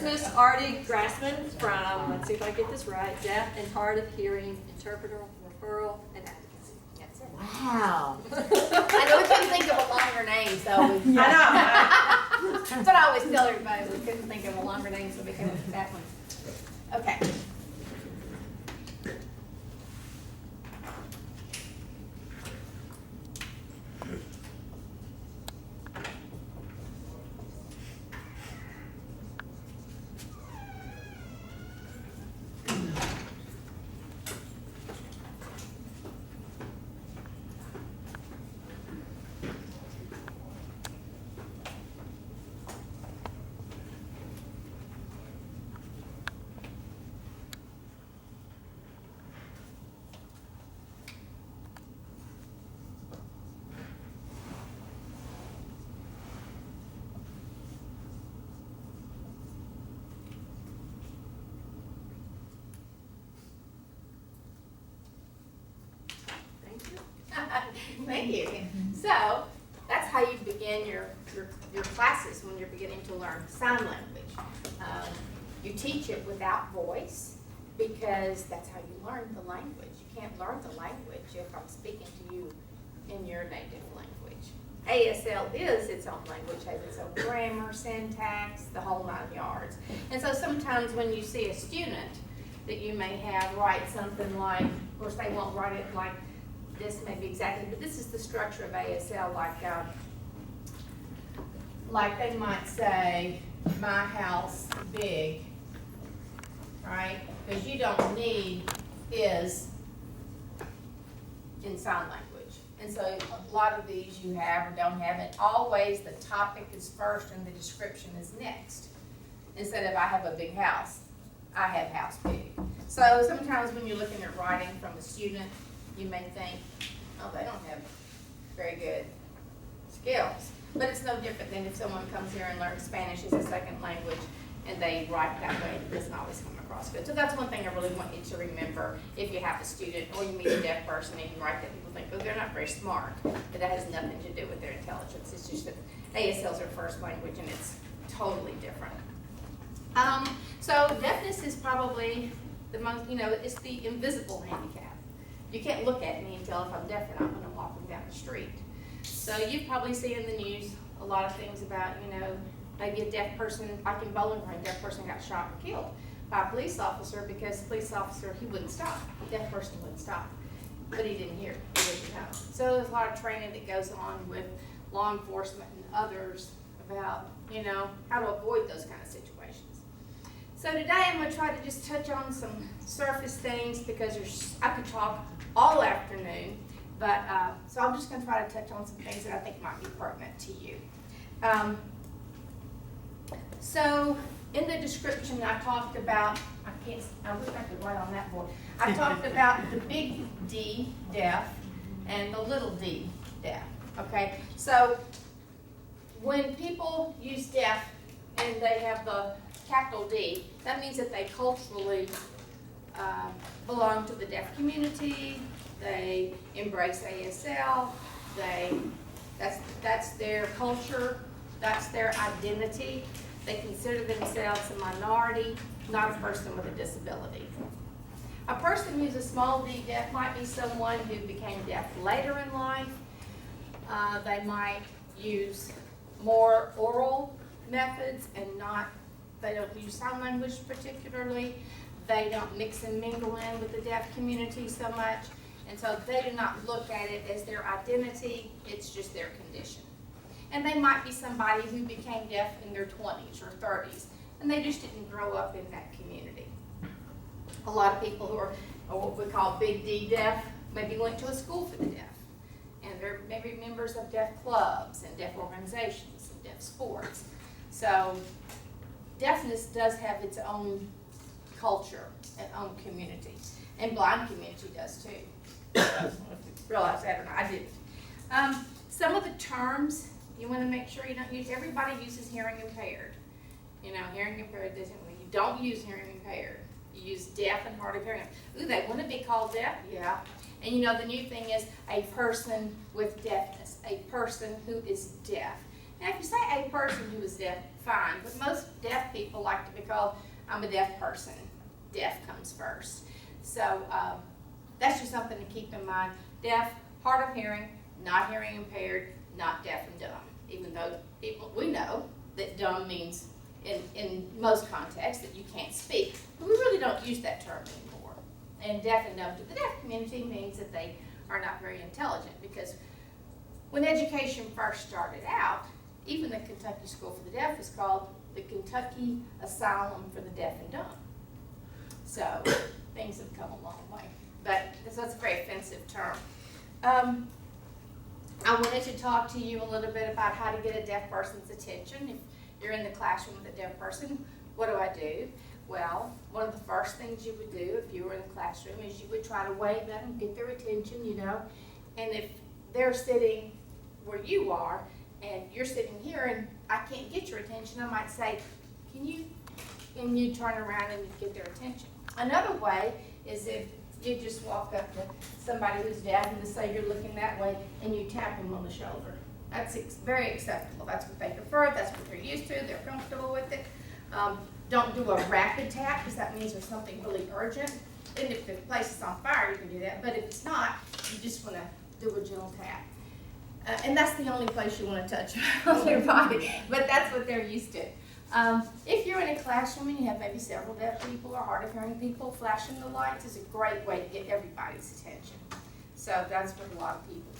is Miss Artie Grassman from, let's see if I get this right, Deaf and Hard of Hearing Interpreter, Referral, and Advocacy. That's it. Wow. I know we couldn't think of a longer name, so we, I know. that's what I always tell everybody, we couldn't think of a longer name, so we came up with that one. Okay. Thank you. So that's how you begin your classes when you're beginning to learn sign language. You teach it without voice because that's how you learn the language. You can't learn the language if I'm speaking to you in your native language. ASL is its own language, has its own grammar, syntax, the whole 9 yards. And so sometimes when you see a student that you may have write something like, of course they won't write it like this maybe exactly, but this is the structure of ASL, like they might say, my house big, right? Because you don't need is in sign language. And so a lot of these you have or don't have, and always the topic is first and the description is next. Instead of I have a big house, I have house big. So sometimes when you're looking at writing from a student, you may think, oh, they don't have very good skills. But it's no different than if someone comes here and learns Spanish as a second language and they write that way. It doesn't always come across good. So that's one thing I really want you to remember if you have a student or you meet a deaf person and you write that, people think, oh, they're not very smart. But that has nothing to do with their intelligence. It's just that ASL is their first language and it's totally different. So deafness is probably the most, it's the invisible handicap. You can't look at me and tell if I'm deaf or not when I'm walking down the street. So you've probably seen in the news a lot of things about, maybe a deaf person, like in Bowling Green, a deaf person got shot or killed by a police officer because the police officer, he wouldn't stop. The deaf person wouldn't stop, but he didn't hear, he didn't know. So there's a lot of training that goes on with law enforcement and others about, how to avoid those kind of situations. So today I'm going to try to just touch on some surface things because I could talk all afternoon, but so I'm just going to try to touch on some things that I think might be pertinent to you. So in the description I talked about, I wish I could write on that board. I talked about the big D, deaf, and the little d, deaf. Okay, so when people use deaf and they have the capital D, that means that they culturally belong to the deaf community, they embrace ASL, that's their culture, that's their identity. They consider themselves a minority, not a person with a disability. A person who's a small d deaf might be someone who became deaf later in life. They might use more oral methods and they don't use sign language particularly. They don't mix and mingle in with the deaf community so much. And so they do not look at it as their identity, it's just their condition. And they might be somebody who became deaf in their 20s or 30s, and they just didn't grow up in that community. A lot of people who are what we call big D deaf maybe went to a school for the deaf. And they're maybe members of deaf clubs and deaf organizations and deaf sports. So deafness does have its own culture and own community. And blind community does too. Realize that or not, I didn't. Some of the terms you want to make sure you don't use, everybody uses hearing impaired. Hearing impaired doesn't mean you don't use hearing impaired. You use deaf and hard of hearing. Ooh, they want to be called deaf? Yeah. And the new thing is a person with deafness, a person who is deaf. Now if you say a person who is deaf, fine, but most deaf people people like to be called. I'm a deaf person. Deaf comes first. So that's just something to keep in mind. Deaf, hard of hearing, not hearing impaired, not deaf and dumb. Even though we know that dumb means in most contexts that you can't speak. But we really don't use that term anymore. And deaf and dumb to the deaf community means that they are not very intelligent, because when education first started out, even the Kentucky School for the Deaf was called the Kentucky Asylum for the Deaf and Dumb. So things have come a long way. But so it's a very offensive term. I wanted to talk to you a little bit about how to get a deaf person's attention. If you're in the classroom with a deaf person, what do I do? Well, one of the first things you would do if you were in the classroom is you would try to wave at them, get their attention, you know. And if they're sitting where you are and you're sitting here and I can't get your attention, I might say, can you, and you turn around and you get their attention. Another way is if you just walk up to somebody who's deaf and just say you're looking that way and you tap them on the shoulder. That's very acceptable. That's what they prefer. That's what they're used to. They're comfortable with it. Don't do a rapid tap, because that means there's something really urgent. And if the place is on fire, you can do that. But if it's not, you just want to do a gentle tap. And that's the only place you want to touch on their body. But that's what they're used to. If you're in a classroom and you have maybe several deaf people or hard of hearing people, flashing the lights is a great way to get everybody's attention. So that's what a lot of people do.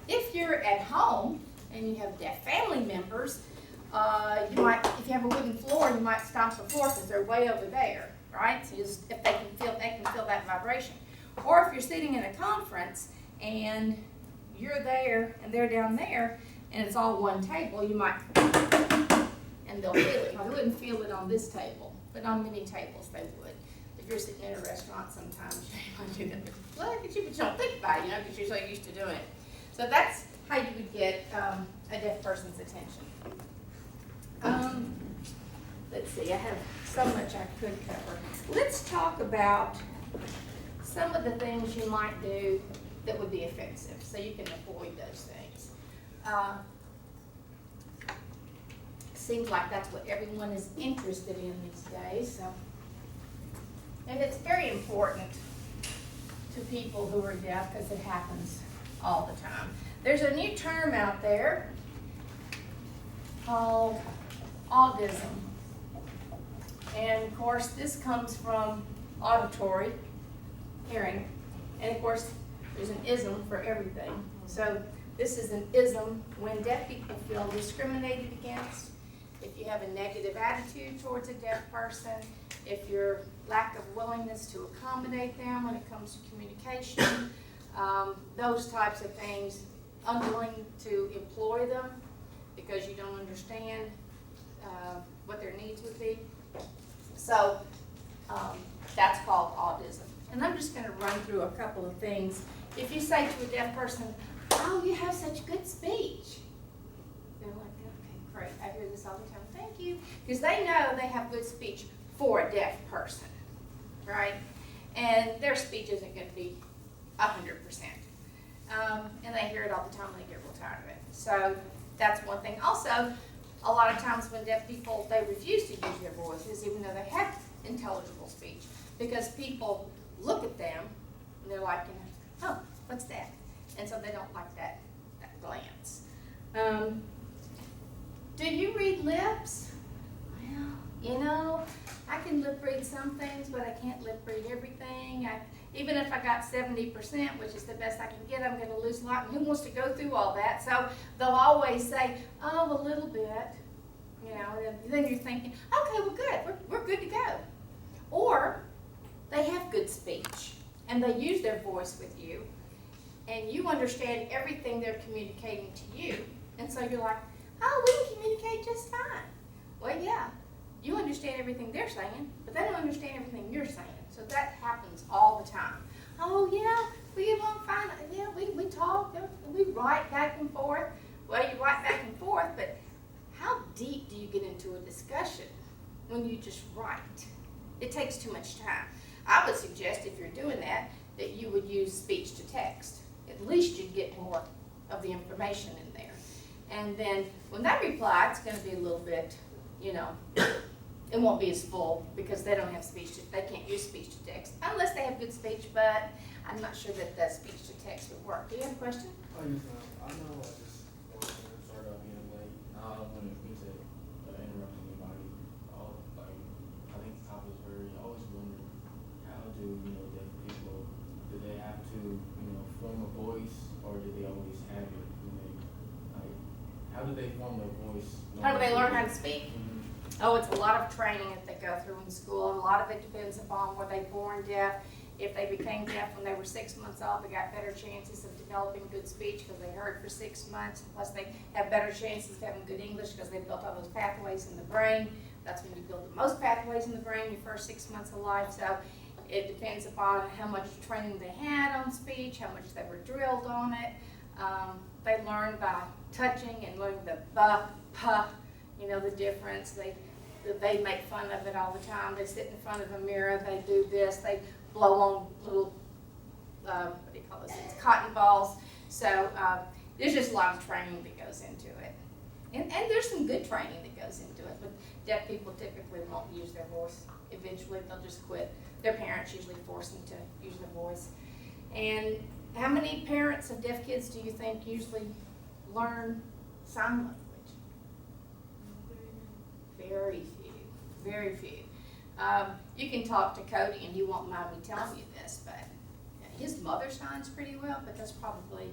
If you're at home and you have deaf family members, you might, if you have a wooden floor, you might stomp the floor because they're way over there, right? So just, if they can feel that vibration. Or if you're sitting in a conference and you're there and they're down there and it's all one table, you might, and they'll feel it. Now, they wouldn't feel it on this table, but on many tables they would. If you're sitting in a restaurant, sometimes you might do that. Well, but you don't think about it, you know, because you're so used to doing it. So that's how you would get a deaf person's attention. Let's see, I have so much I could cover. Let's talk about some of the things you might do that would be offensive, so you can avoid those things. Seems like that's what everyone is interested in these days. So, and it's very important to people who are deaf because it happens all the time. There's a new term out there called autism. And of course, this comes from auditory, hearing. And of course, there's an ism for everything. So this is an ism when deaf people feel discriminated against, if you have a negative attitude towards a deaf person, if your lack of willingness to accommodate them when it comes to communication, those types of things, unwilling to employ them because you don't understand what their needs would be. So that's called autism. And I'm just going to run through a couple of things. If you say to a deaf person, oh, you have such good speech, they're like, okay, great, I hear this all the time, thank you. Because they know they have good speech for a deaf person, right? And their speech isn't going to be 100%. And they hear it all the time and they get real tired of it. So that's one thing. Also, a lot of times when deaf people, they refuse to use their voices even though they have intelligible speech, because people look at them and they're like, oh, what's that? And so they don't like that glance. Do you read lips? Well, you know, I can lip read some things, but I can't lip read everything. Even if I got 70%, which is the best I can get, I'm going to lose a lot. And who wants to go through all that? So they'll always say, oh, a little bit. You know, and then you're thinking, okay, well, good. We're good to go. Or they have good speech, and they use their voice with you, and you understand everything they're communicating to you. And so you're like, oh, we can communicate just fine. Well, yeah, you understand everything they're saying, but they don't understand everything you're saying. So that happens all the time. Oh, yeah, we get along fine. Yeah, we talk, we write back and forth. Well, you write back and forth, but how deep do you get into a discussion when you just write? It takes too much time. I would suggest if you're doing that you would use speech to text. At least you'd get more of the information in there. And then when they reply, it's going to be a little bit, you know, it won't be as full because they don't have they can't use speech to text unless they have good speech, but I'm not sure that the speech to text would work. Do you have a question? Oh, yes, ma'am. I know I just want to start out being late. I don't want to mean to interrupt anybody. I think the topic is very, I always wonder, how do, deaf people, do they have to, form a voice, or do they always have it? How do they form their voice? How do they learn how to speak? Mm-hmm. Oh, it's a lot of training that they go through in school. A lot of it depends upon were they born deaf. If they became deaf when they were 6 months old, they got better chances of developing good speech because they heard for 6 months. Plus, they have better chances of having good English because they built all those pathways in the brain. That's when you build the most pathways in the brain, your first 6 months of life. So it depends upon how much training they had on speech, how much they were drilled on it. They learn by touching and learning the buh, puh, the difference. They make fun of it all the time. They sit in front of a mirror, they do this, they blow on little, what do you call this, it's cotton balls. So there's just a lot of training that goes into it. And there's some good training that goes into it, but deaf people typically won't use their voice. Eventually they'll just quit. Their parents usually force them to use their voice. And how many parents of deaf kids do you think usually learn sign language? Very few, very few. You can talk to Cody and he won't mind me telling you this, but his mother signs pretty well, but that's probably,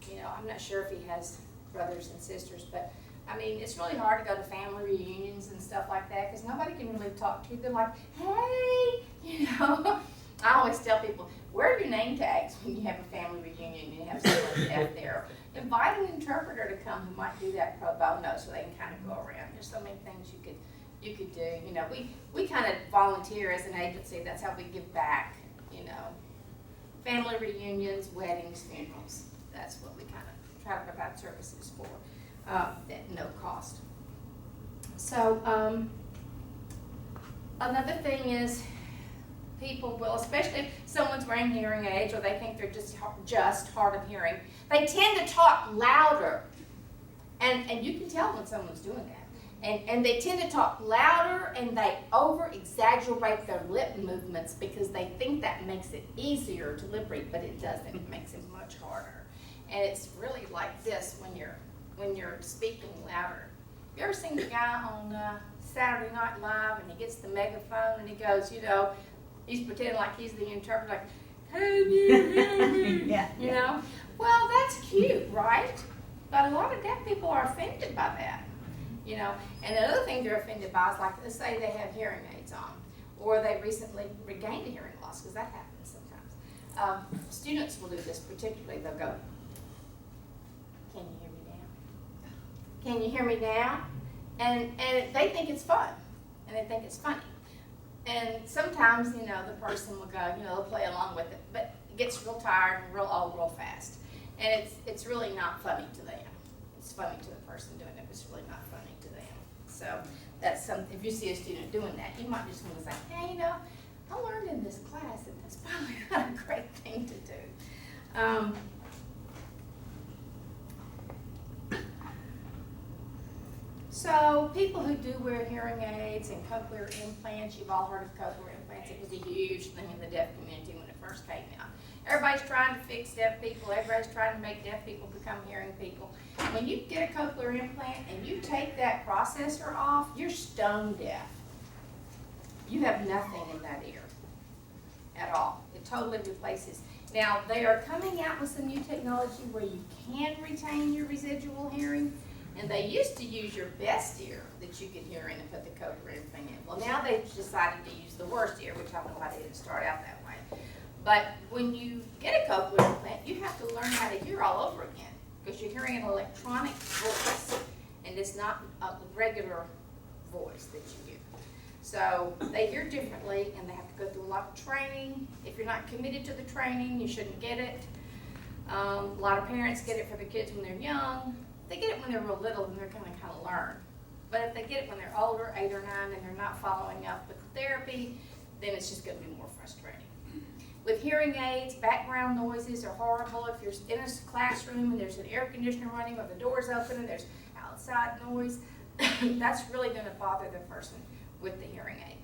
I'm not sure if he has brothers and sisters, but I mean, it's really hard to go to family reunions and stuff like that because nobody can really talk to you. They're like, hey, I always tell people, wear your name tags when you have a family reunion and you have someone deaf there. Invite an interpreter to come who might do that pro bono so they can kind of go around. There's so many things you could do. We kind of volunteer as an agency. That's how we give back, family reunions, weddings, funerals. That's what we kind of try to provide services for at no cost. So another thing is people will, especially if someone's wearing hearing aids or they think they're just hard of hearing, they tend to talk louder. And you can tell when someone's doing that. And they tend to talk louder and they over-exaggerate their lip movements because they think that makes it easier to lip read, but it doesn't. It makes it much harder. And it's really like this when you're speaking louder. You ever seen the guy on Saturday Night Live and he gets the megaphone and he goes, he's pretending like he's the interpreter, like, can you hear me? Yeah. Well, that's cute, right? But a lot of deaf people are offended by that. And another thing they're offended by is, like, let's say they have hearing aids on, or they recently regained a hearing loss, because that happens sometimes. Students will do this particularly. They'll go, can you hear me now? Can you hear me now? And they think it's fun, and they think it's funny. And sometimes, the person will go, they'll play along with it, but it gets real tired and real old real fast. And it's really not funny to them. It's funny to the person doing it, but it's really not funny to them. So that's something, if you see a student doing that, you might just want to say, hey, I learned in this class that that's probably not a great thing to do. So people who do wear hearing aids and cochlear implants, you've all heard of cochlear implants. It was a huge thing in the deaf community when it first came out. Everybody's trying to fix deaf people. Everybody's trying to make deaf people become hearing people. When you get a cochlear implant and you take that processor off, you're stone deaf. You have nothing in that ear at all. It totally replaces. Now, they are coming out with some new technology where you can retain your residual hearing. And they used to use your best ear that you could hear in and put the cochlear implant in. Well, now they've decided to use the worst ear, which I don't know why they didn't start out that way. But when you get a cochlear implant, you have to learn how to hear all over again because you're hearing an electronic voice, and it's not a regular voice that you hear. So they hear differently, and they have to go through a lot of training. If you're not committed to the training, you shouldn't get it. A lot of parents get it for their kids when they're young. If they get it when they're real little, then they're going to kind of learn. But if they get it when they're older, 8 or 9, and they're not following up with the therapy, then it's just going to be more frustrating. With hearing aids, background noises are horrible. If you're in a classroom and there's an air conditioner running or the door's open and there's outside noise, that's really going to bother the person with the hearing aid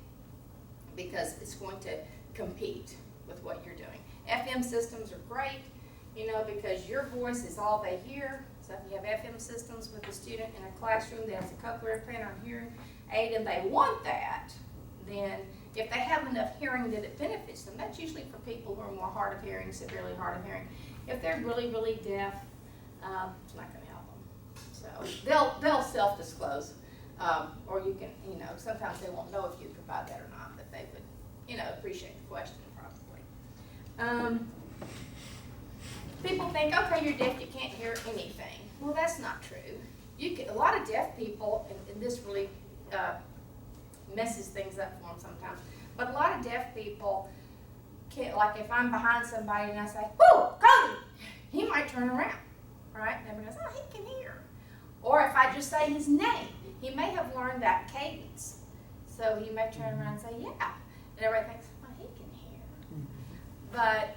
because it's going to compete with what you're doing. FM systems are great, because your voice is all they hear. So if you have FM systems with a student in a classroom that has a cochlear implant or hearing aid and they want that, then if they have enough hearing that it benefits them, that's usually for people who are more hard of hearing, severely hard of hearing. If they're really, really deaf, it's not going to help them. So they'll self-disclose, or you can, sometimes they won't know if you provide that or not, but they would, appreciate the question probably. People think, okay, you're deaf, you can't hear anything. Well, that's not true. A lot of deaf people, and this really messes things up for them sometimes, but a lot of deaf people can't, like if I'm behind somebody and I say, "Whoa, Cody," he might turn around, right? And everybody goes, "Oh, he can hear." Or if I just say his name, he may have learned that cadence. So he may turn around and say, "Yeah." And everybody thinks, "Well, he can hear." But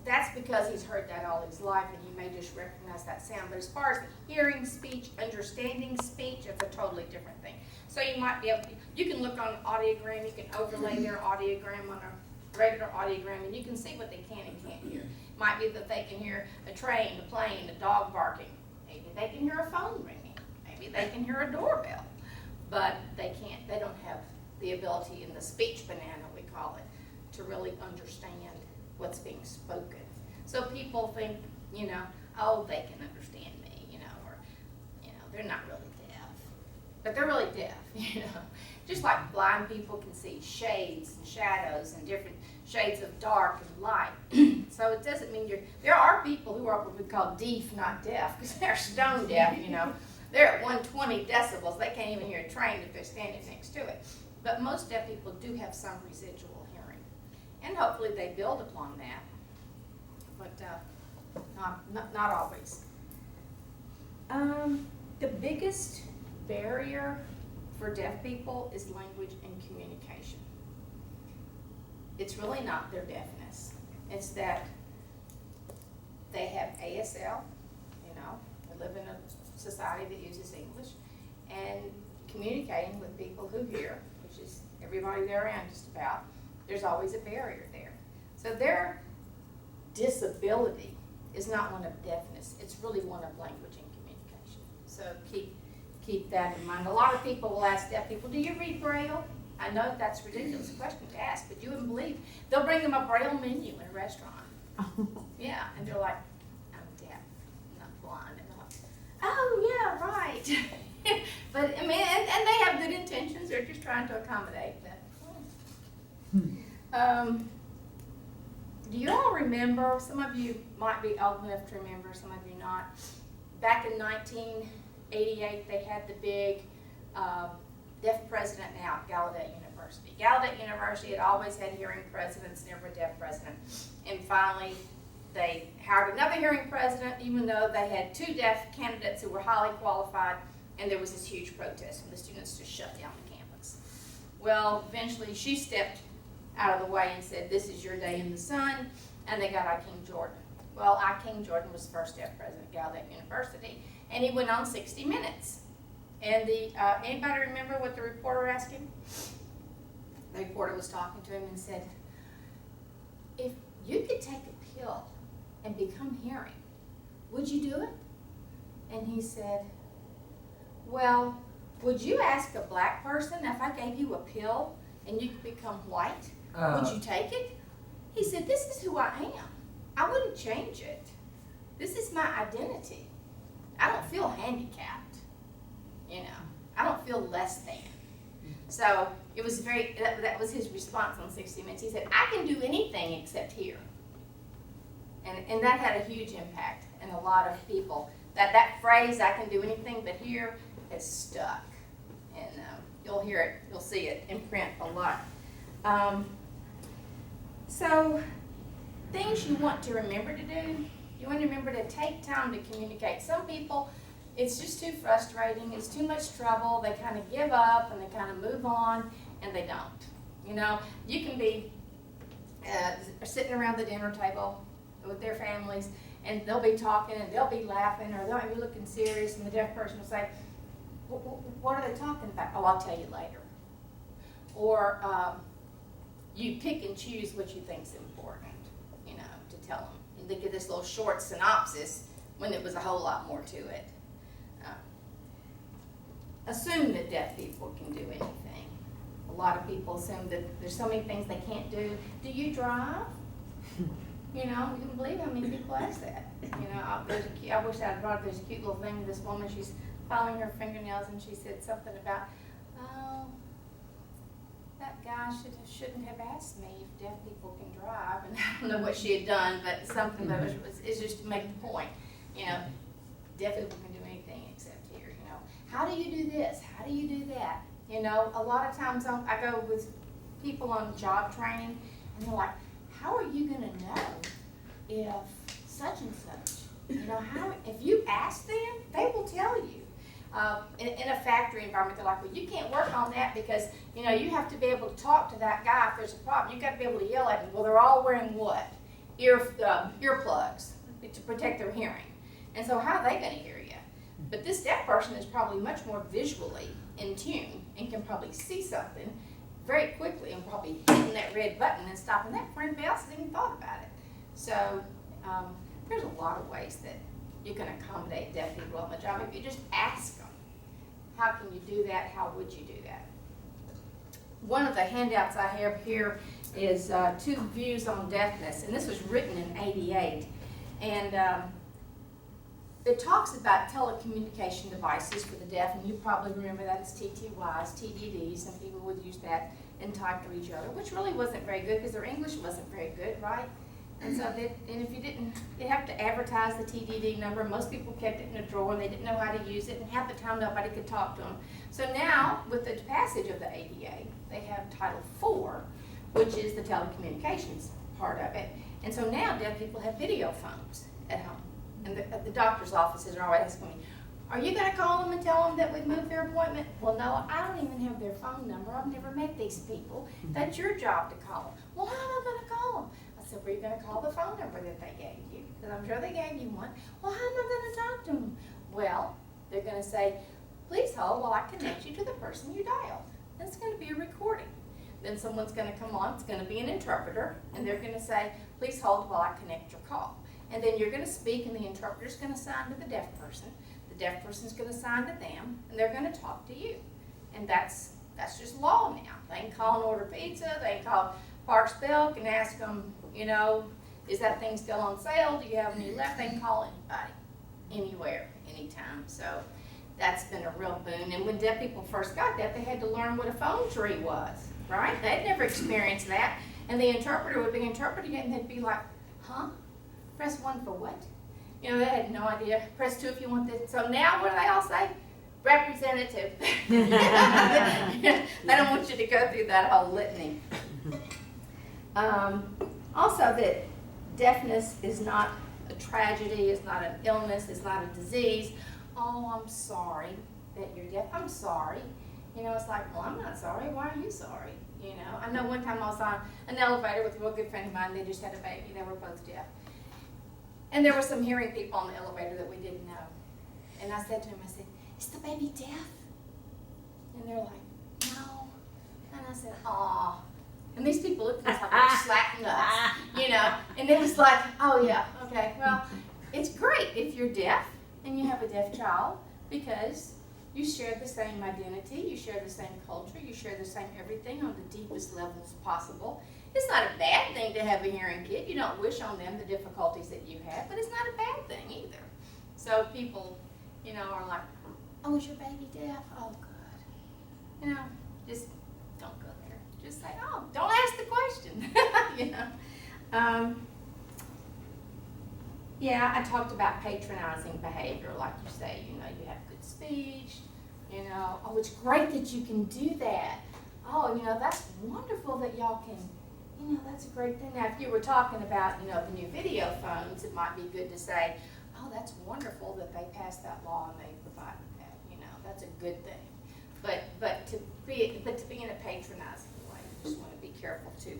that's because he's heard that all his life and you may just recognize that sound. But as far as hearing speech, understanding speech, it's a totally different thing. So you might be able to, you can look on an audiogram, you can overlay their audiogram on a regular audiogram and you can see what they can and can't hear. It might be that they can hear a train, a plane, a dog barking. Maybe they can hear a phone ringing. Maybe they can hear a doorbell. But they don't have the ability in the speech banana, we call it, to really understand what's being spoken. So people think, oh, they can understand me, or, they're not really deaf. But they're really deaf, Just like blind people can see shades and shadows and different shades of dark and light. So it doesn't mean there are people who are what we call deaf, not deaf, because they're stone deaf, They're at 120 decibels. They can't even hear a train if they're standing next to it. But most deaf people do have some residual hearing. And hopefully they build upon that. But not always. The biggest barrier for deaf people is language and communication. It's really not their deafness. It's that they have ASL, they live in a society that uses English, and communicating with people who hear, which is everybody they're around just about, there's always a barrier there. So their disability is not one of deafness, it's really one of language and communication. So keep that in mind. A lot of people will ask deaf people, "Do you read Braille?" I know that's a ridiculous question to ask, but you wouldn't believe. They'll bring them a Braille menu in a restaurant. Yeah, and they're like, "I'm deaf, I'm not blind." And they're like, "Oh, yeah, right." But, and they have good intentions. They're just trying to accommodate that. Do you all remember, some of you might be old enough to remember, some of you not, back in 1988, they had the big deaf president now at Gallaudet University. Gallaudet University had always had hearing presidents, never a deaf president. And finally, they hired another hearing president, even though they had 2 deaf candidates who were highly qualified, and there was this huge protest from the students to shut down the campus. Well, eventually she stepped out of the way and said, "This is your day in the sun," and they got I. King Jordan. Well, I. King Jordan was the first deaf president at Gallaudet University, and he went on 60 Minutes. And anybody remember what the reporter asked him? The reporter was talking to him and said, "If you could take a pill and become hearing, would you do it?" And he said, "Well, would you ask a black person if I gave you a pill and you could become white? Would you take it?" He said, "This is who I am. I wouldn't change it. This is my identity. I don't feel handicapped. I don't feel less than." So it was that was his response on 60 Minutes. He said, "I can do anything except hear." And that had a huge impact in a lot of people. That phrase, "I can do anything but hear," is stuck. And you'll hear it, you'll see it in print a lot. So things you want to remember to do, you want to remember to take time to communicate. Some people, it's just too frustrating, it's too much trouble, they kind of give up and they kind of move on, and they don't. You can be sitting around the dinner table with their families, and they'll be talking and they'll be laughing, or they'll be looking serious, and the deaf person will say, "What are they talking about?" "Oh, I'll tell you later." or you pick and choose what you think's important, you know, to tell them. And they get this little short synopsis when there was a whole lot more to it. Assume that deaf people can do anything. A lot of people assume that there's so many things they can't do. Do you drive? You know, you can believe how many people ask that. You know, I wish I'd brought this cute little thing. This woman, she's filing her fingernails, and she said something about, oh, that guy shouldn't have asked me if deaf people can drive. And I don't know what she had done, but something that is just to make the point. You know, deaf people can do anything except hear. You know, how do you do this? How do you do that? You know, a lot of times I go with people on job training, and they're like, how are you going to know if such and such? You know, if you ask them, they will tell you. In a factory environment, they're like, well, you can't work on that because, you know, you have to be able to talk to that guy if there's a problem. You've got to be able to yell at him. Well, they're all wearing what? Earplugs to protect their hearing. And so how are they going to hear you? But this deaf person is probably much more visually in tune and can probably see something very quickly and probably hitting that red button and stopping that before anybody else has even thought about it. So there's a lot of ways that you can accommodate deaf people on the job. If you just ask them, how can you do that? How would you do that? One of the handouts I have here is 2 views on deafness, and this was written in '88. And it talks about telecommunication devices for the deaf, and you probably remember that as TTYs, TDDs, and people would use that and type to each other, which really wasn't very good because their English wasn't very good, right? And so, and if you didn't, you'd have to advertise the TDD number. Most people kept it in a drawer and they didn't know how to use it, and half the time nobody could talk to them. So now, with the passage of the ADA, they have Title IV, which is the telecommunications part of it. And so now deaf people have video phones at home. And the doctor's offices are always asking me, are you going to call them and tell them that we've moved their appointment? Well, no, I don't even have their phone number. I've never met these people. That's your job to call them. Well, how am I going to call them? I said, well, you're going to call the phone number that they gave you, because I'm sure they gave you one. Well, how am I going to talk to them? Well, they're going to say, please hold while I connect you to the person you dialed. And it's going to be a recording. Then someone's going to come on, it's going to be an interpreter, and they're going to say, please hold while I connect your call. And then you're going to speak, and the interpreter's going to sign to the deaf person. The deaf person's going to sign to them, and they're going to talk to you. And that's just law now. They can call and order pizza. They can call Parks Belk and ask them, you know, is that thing still on sale? Do you have any left? They can call anybody, anywhere, anytime. So that's been a real boon. And when deaf people first got that, they had to learn what a phone tree was, right? They'd never experienced that. And the interpreter would be interpreting it, and they'd be like, huh? Press 1 for what? You know, they had no idea. Press 2 if you want this. So now what do they all say? Representative. They don't want you to go through that whole litany. Also that deafness is not a tragedy, it's not an illness, it's not a disease. Oh, I'm sorry that you're deaf. I'm sorry. You know, it's like, well, I'm not sorry. Why are you sorry? You know, I know one time I was on an elevator with a real good friend of mine. They just had a baby. They were both deaf. And there were some hearing people on the elevator that we didn't know. And I said to him, I said, is the baby deaf? And they're like, no. And I said, aw. And these people looked at us like they're slapping us, you know. And it was like, oh yeah, okay. Well, it's great if you're deaf and you have a deaf child, because you share the same identity, you share the same culture, you share the same everything on the deepest levels possible. It's not a bad thing to have a hearing kid. You don't wish on them the difficulties that you have, but it's not a bad thing either. So people, you know, are like, oh, is your baby deaf? Oh, good. You know, just don't go there. Just say, oh, don't ask the question. You know. Yeah, I talked about patronizing behavior, like you say, you know, you have good speech, you know, oh, it's great that you can do that. Oh, you know, that's wonderful that y'all can, you know, that's a great thing. Now, if you were talking about, you know, the new video phones, it might be good to say, oh, that's wonderful that they passed that law and they provided that, you know, that's a good thing. But to be in a patronizing way, you just want to be careful to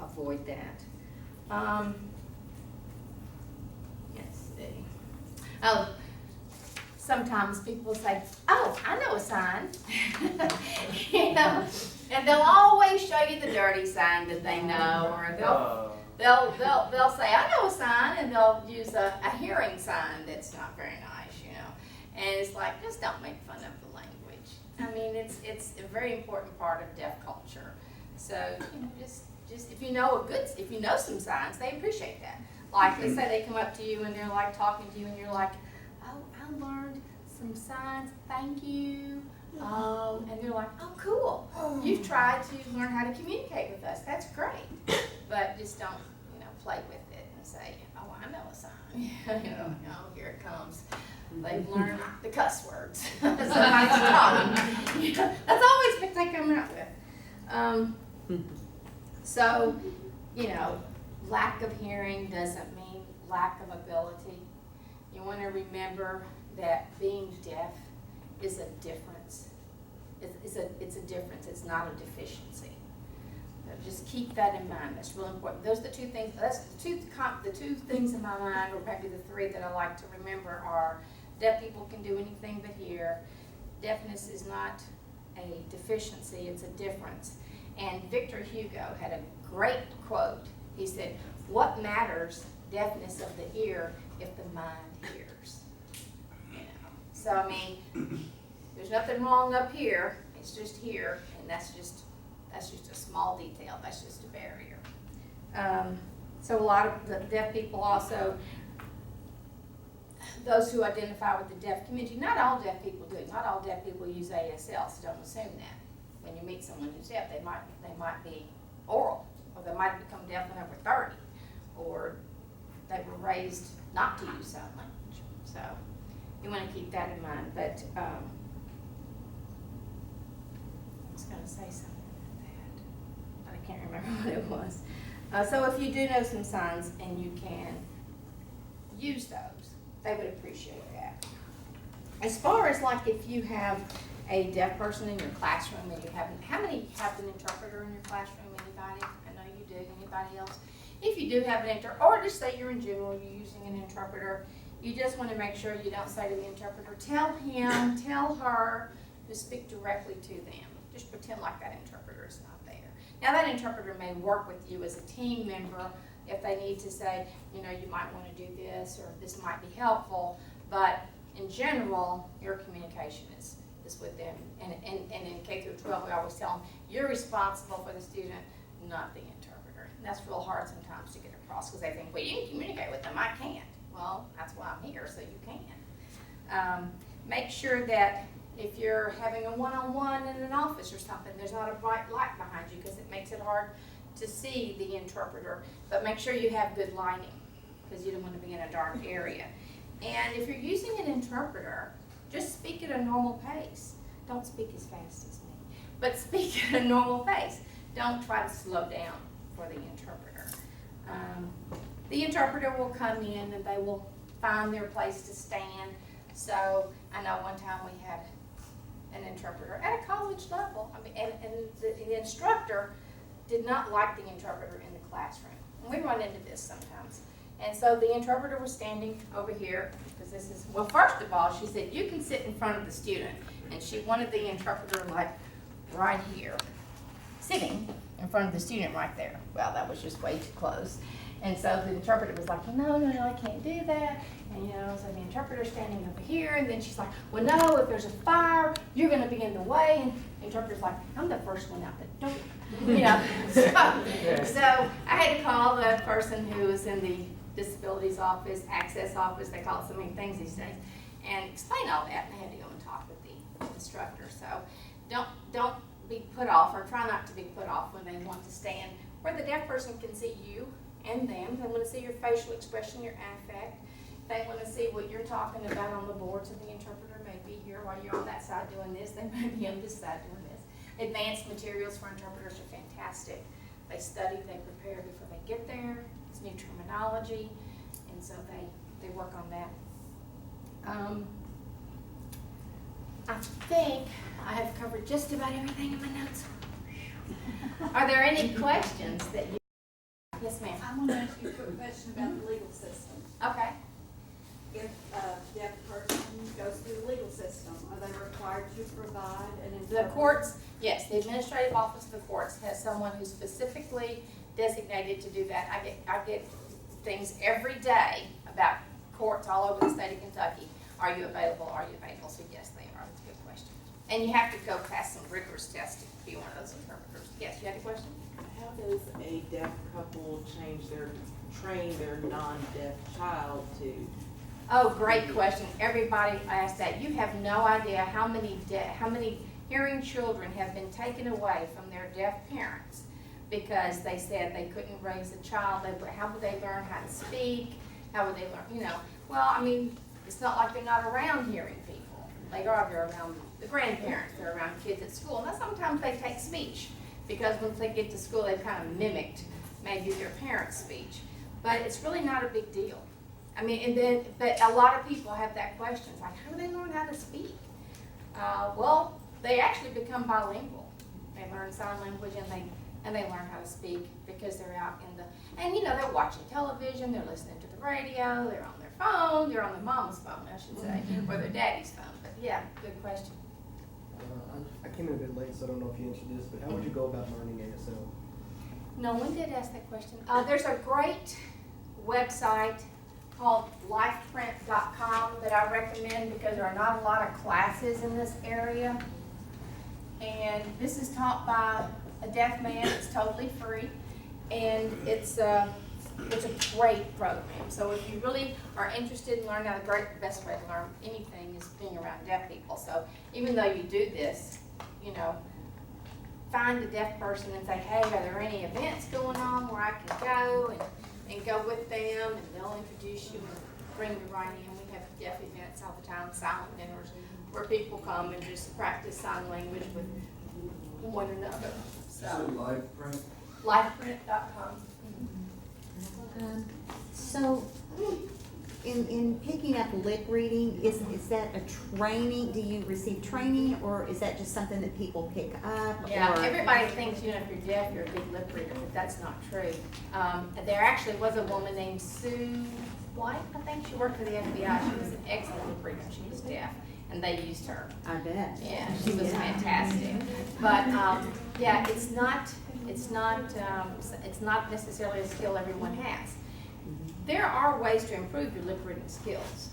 avoid that. Let's see. Oh, sometimes people say, oh, I know a sign. You know, And they'll always show you the dirty sign that they know, or they'll say, I know a sign, and they'll use a hearing sign that's not very nice, you know. And it's like, just don't make fun of the language. I mean, it's a very important part of deaf culture. So, you know, just if you know some signs, they appreciate that. Like, let's say they come up to you and they're like talking to you, and you're like, oh, I learned some signs, thank you. And they're like, oh, cool. You've tried to learn how to communicate with us. That's great. But just don't, you know, play with it and say, oh, I know a sign. You know, oh, here it comes. They've learned the cuss words. Somebody's talking. You know, that's always what they come out with. So, you know, lack of hearing doesn't mean lack of ability. You want to remember that being deaf is a difference. It's a difference. It's not a deficiency. So just keep that in mind. That's really important. Those are the two things. That's the two things in my mind, or maybe the three that I like to remember are: deaf people can do anything but hear. Deafness is not a deficiency. It's a difference. And Victor Hugo had a great quote. He said, "What matters, deafness of the ear, if the mind hears." You know. So I mean, there's nothing wrong up here. It's just here, and that's just a small detail. That's just a barrier. So a lot of the deaf people also, those who identify with the deaf community, not all deaf people do. Not all deaf people use ASL, so don't assume that. When you meet someone who's deaf, they might be oral, or they might become deaf when they were 30, or they were raised not to use sign language. So you want to keep that in mind. But I was going to say something about that, but I can't remember what it was. So if you do know some signs and you can use those, they would appreciate that. As far as like if you have a deaf person in your classroom and you haven't, how many have an interpreter in your classroom? Anybody? I know you do. Anybody else? If you do have an or just say you're in general, you're using an interpreter, you just want to make sure you don't say to the interpreter, tell him, tell her to speak directly to them. Just pretend like that interpreter is not there. Now that interpreter may work with you as a team member if they need to say, you know, you might want to do this, or this might be helpful, but in general, your communication is with them. And in K through 12, we always tell them, you're responsible for the student, not the interpreter. And that's real hard sometimes to get across, because they think, well, you can communicate with them, I can't. Well, that's why I'm here, so you can. Make sure that if you're having a one-on-one in an office or something, there's not a bright light behind you, because it makes it hard to see the interpreter. But make sure you have good lighting, because you don't want to be in a dark area. And if you're using an interpreter, just speak at a normal pace. Don't speak as fast as me, but speak at a normal pace. Don't try to slow down for the interpreter. The interpreter will come in and they will find their place to stand. So I know one time we had an interpreter at a college level. I mean, and the instructor did not like the interpreter in the classroom. And we run into this sometimes. And so the interpreter was standing over here, because this is, well, first of all, she said, you can sit in front of the student. And she wanted the interpreter like right here, sitting in front of the student right there. Well, that was just way too close. And so the interpreter was like, no, I can't do that. And you know, so the interpreter's standing over here, and then she's like, well, no, if there's a fire, you're gonna be in the way. And the interpreter's like, I'm the first one out the door. You know, so I had to call the person who was in the disabilities office, access office, they call it so many things these days, and explain all that, and I had to go and talk with the instructor. So don't be put off, or try not to be put off when they want to stand where the deaf person can see you and them. They want to see your facial expression, your affect. They want to see what you're talking about on the board, so the interpreter may be here while you're on that side doing this, they may be on this side doing this. Advanced materials for interpreters are fantastic. They study, they prepare before they get there. It's new terminology, and so they work on that. I think I have covered just about everything in my notes. Are there any questions that you? Yes, ma'am. I want to ask you a quick question about the legal system. Okay. If a deaf person goes through the legal system, are they required to provide an The interpreter? courts, yes, the administrative office of the courts has someone who's specifically designated to do that. I get things every day about courts all over the state of Kentucky. Are you available? Are you available? So yes, they are. That's a good question. And you have to go past some rigorous testing to be one of those interpreters. Yes, you had a question? How does a deaf couple train their non-deaf child to? Oh, great question. Everybody asked that. You have no idea how many hearing children have been taken away from their deaf parents because they said they couldn't raise a child. How would they learn how to speak? How would they learn, Well, I mean, it's not like they're not around hearing people. They're around the grandparents. They're around kids at school. Now, sometimes they take speech because once they get to school, they've kind of mimicked maybe their parents' speech. But it's really not a big deal. I mean, but a lot of people have that question. It's like, how do they learn how to speak? Well, they actually become bilingual. They learn sign language and they learn how to speak because they're out they're watching television, they're listening to the radio, they're on their phone, they're on their mama's phone, I should say, or their daddy's phone. But yeah, good question. I came in a bit late, so I don't know if you answered this, but how would you go about learning ASL? No one did ask that question. There's a great website called lifeprint.com that I recommend because there are not a lot of classes in this area. And this is taught by a deaf man. It's totally free. And it's a great program. So if you really are interested in learning the best way to learn anything is being around deaf people. So even though you do this, find a deaf person and say, hey, are there any events going on where I can go and go with them, and they'll introduce you and bring you right in. We have deaf events all the time, silent dinners, where people come and just practice sign language with one another. So LivePrint? Lifeprint.com. So, in picking up lip reading, is that a training? Do you receive training, or is that just something that people pick up? Yeah, or? everybody thinks, if you're deaf, you're a big lip reader, but that's not true. There actually was a woman named Sue White, I think she worked for the FBI. She was an excellent lip reader. She was deaf, and they used her. I bet. Yeah, she was fantastic. But yeah, it's not necessarily a skill everyone has. There are ways to improve your lip reading skills,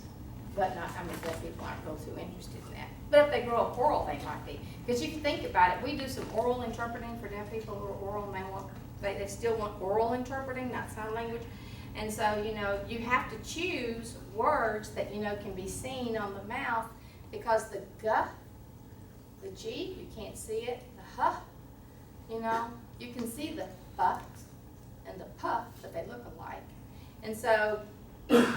but deaf people aren't real too interested in that. But if they grow up oral, they might be. Because you can think about it, we do some oral interpreting for deaf people who are oral, and they still want oral interpreting, not sign language. And so, you have to choose words that, can be seen on the mouth, because the G, the G, you can't see it, the H, you can see the P and the P, but they look alike. And so, being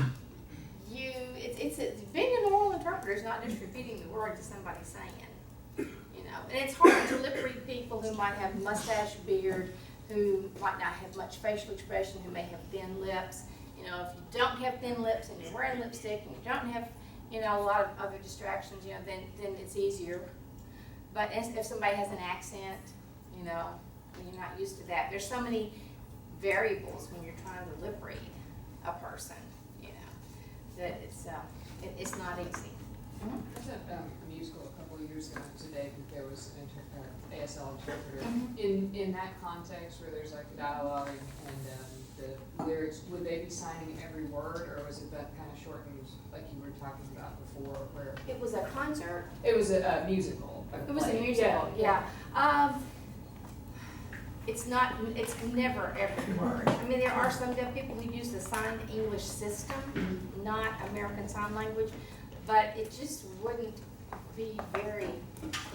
an oral interpreter is not just repeating the word that somebody's saying, And it's hard to lip read people who might have mustache, beard, who might not have much facial expression, who may have thin lips. If you don't have thin lips and you're wearing lipstick and you don't have, a lot of other distractions, then it's easier. But if somebody has an accent, and you're not used to that, there's so many variables when you're trying to lip read a person, that it's not easy. I was at a musical a couple of years ago today that there was an ASL interpreter. In that context where there's like dialogue and the lyrics, would they be signing every word, or was it that kind of shortened, like you were talking about before, where It was a concert. it was a musical? It was a musical, yeah. It's never every word. There are some deaf people who use the signed English system, not American Sign Language, but it just wouldn't be very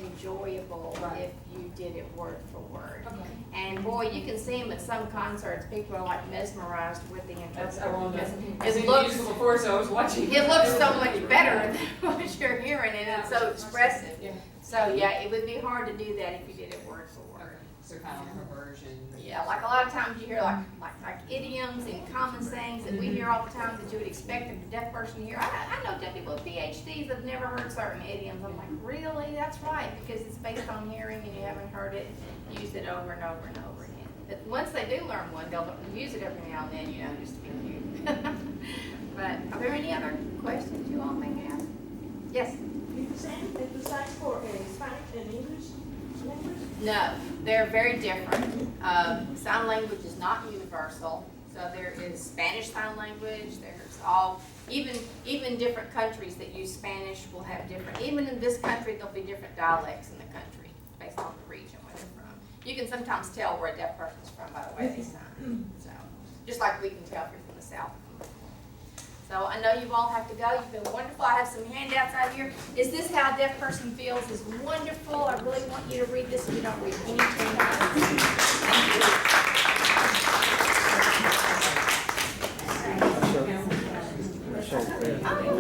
enjoyable if you did it word for word. Okay. And boy, you can see them at some concerts. People are like mesmerized with the That's interpreter. I've seen the musical before, so I was watching. It looks so much better than what you're hearing, and it's so expressive. Yeah. So yeah, it would be hard to do that if you did it word for word. Okay. So kind of like a version. Yeah, like a lot of times you hear like idioms and common sayings that we hear all the time that you would expect a deaf person to hear. I know deaf people with PhDs that have never heard certain idioms. I'm like, really? That's right, because it's based on hearing and you haven't heard it used it over and over and over again. But once they do learn one, they'll use it every now and then, just to be cute. But are there any other questions you all may have? Yes? Can you the same for a Spanish and English language? No, they're very different. Sign language is not universal, so there is Spanish sign language, there's all, even different countries that use Spanish will have different, even in this country, there'll be different dialects in the country based on the region where they're from. You can sometimes tell where a deaf person's from by the way they sign, so, just like we can tell if you're from the South. So I know you all have to go. You've been wonderful. I have some handouts out here. Is this how a deaf person feels? Is wonderful. I really want you to read this if you don't read anything. Thank you.